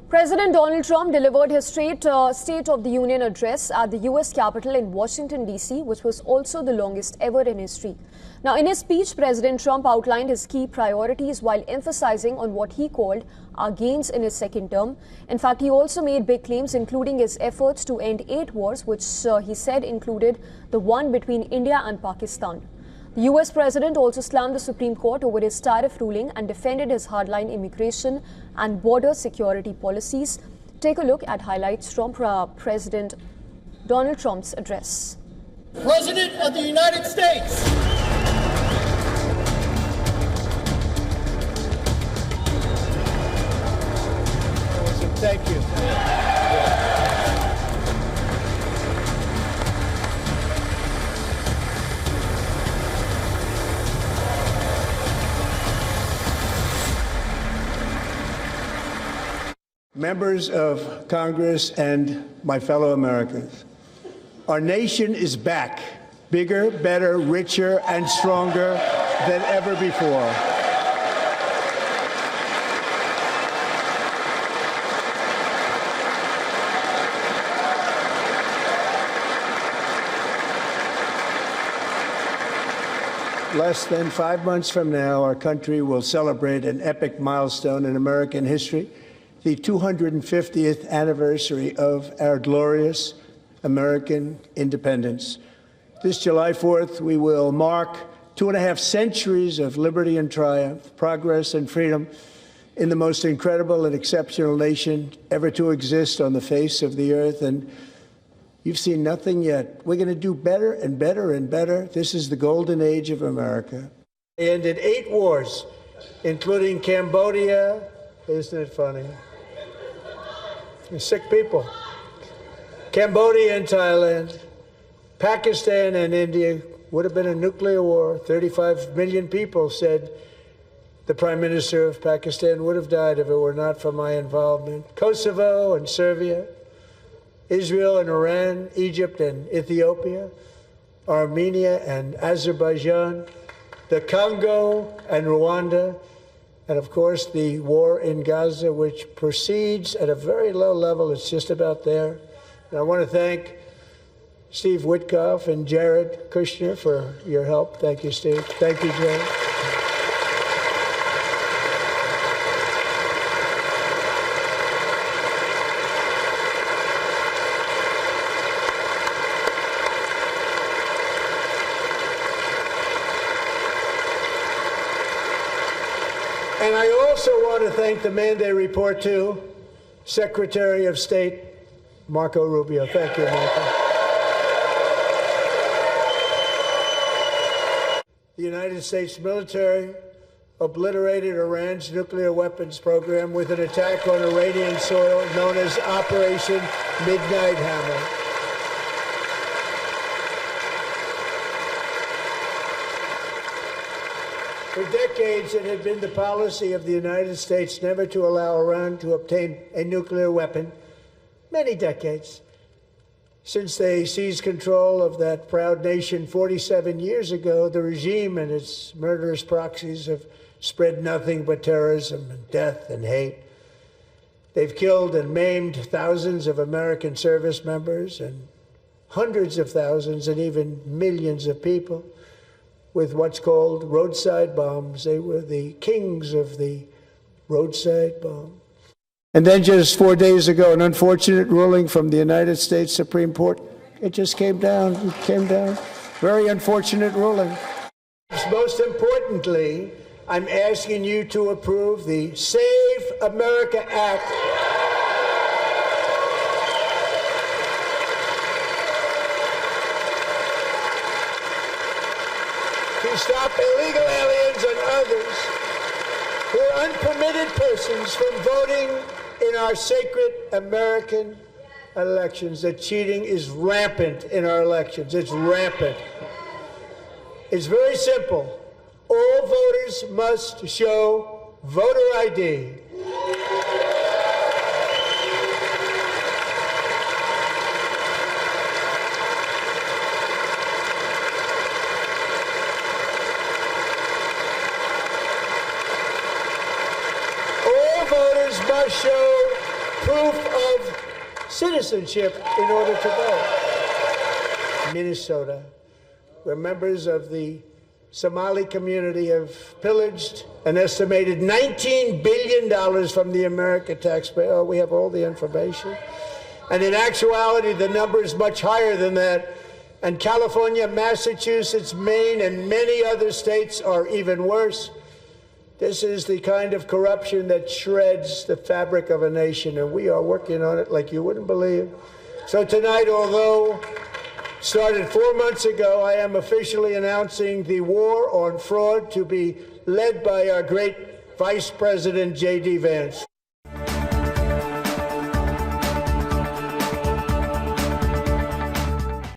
President Donald Trump delivered his State of the Union address at the U.S. Capitol in Washington, D.C., which was also the longest ever in history. Now, in his speech, President Trump outlined his key priorities while emphasizing on what he called our gains in his second term. In fact, he also made big claims, including his efforts to end 8 wars, which he said included the one between India and Pakistan. The U.S. president also slammed the Supreme Court over his tariff ruling and defended his hardline immigration and border security policies. Take a look at highlights from President Donald Trump's address. President of the United States. Thank you. Members of Congress and my fellow Americans, our nation is back, bigger, better, richer, and stronger than ever before. Less than 5 months from now, our country will celebrate an epic milestone in American history, the 250th anniversary of our glorious American independence. This July 4th, we will mark 2.5 centuries of liberty and triumph, progress and freedom in the most incredible and exceptional nation ever to exist on the face of the earth. And you've seen nothing yet. We're going to do better and better and better. This is the golden age of America. They ended 8 wars, including Cambodia. Isn't it funny? You're sick people. Cambodia and Thailand, Pakistan and India would have been a nuclear war. 35 million people, said the Prime Minister of Pakistan, would have died if it were not for my involvement. Kosovo and Serbia, Israel and Iran, Egypt and Ethiopia, Armenia and Azerbaijan, the Congo and Rwanda, and of course the war in Gaza, which proceeds at a very low level. It's just about there. And I want to thank Steve Witkoff and Jared Kushner for your help. Thank you, Steve. Thank you, Jared. And I also want to thank the man they report to, Secretary of State Marco Rubio. Thank you, Marco. The United States military obliterated Iran's nuclear weapons program with an attack on Iranian soil known as Operation Midnight Hammer. For decades, it had been the policy of the United States never to allow Iran to obtain a nuclear weapon. Many decades. Since they seized control of that proud nation 47 years ago, the regime and its murderous proxies have spread nothing but terrorism and death and hate. They've killed and maimed thousands of American service members and hundreds of thousands and even millions of people with what's called roadside bombs. They were the kings of the roadside bomb. And then just 4 days ago, an unfortunate ruling from the United States Supreme Court. It just came down. It came down. Very unfortunate ruling. Most importantly, I'm asking you to approve the Save America Act. To stop illegal aliens and others who are unpermitted persons from voting in our sacred American elections. The cheating is rampant in our elections. It's rampant. It's very simple. All voters must show voter ID. All voters must show proof of citizenship in order to vote. Minnesota, where members of the Somali community have pillaged an estimated $19 billion from the American taxpayer. Oh, we have all the information. And in actuality, the number is much higher than that. And California, Massachusetts, Maine, and many other states are even worse. This is the kind of corruption that shreds the fabric of a nation, and we are working on it like you wouldn't believe. So tonight, although started 4 months ago, I am officially announcing the war on fraud to be led by our great Vice President J.D. Vance.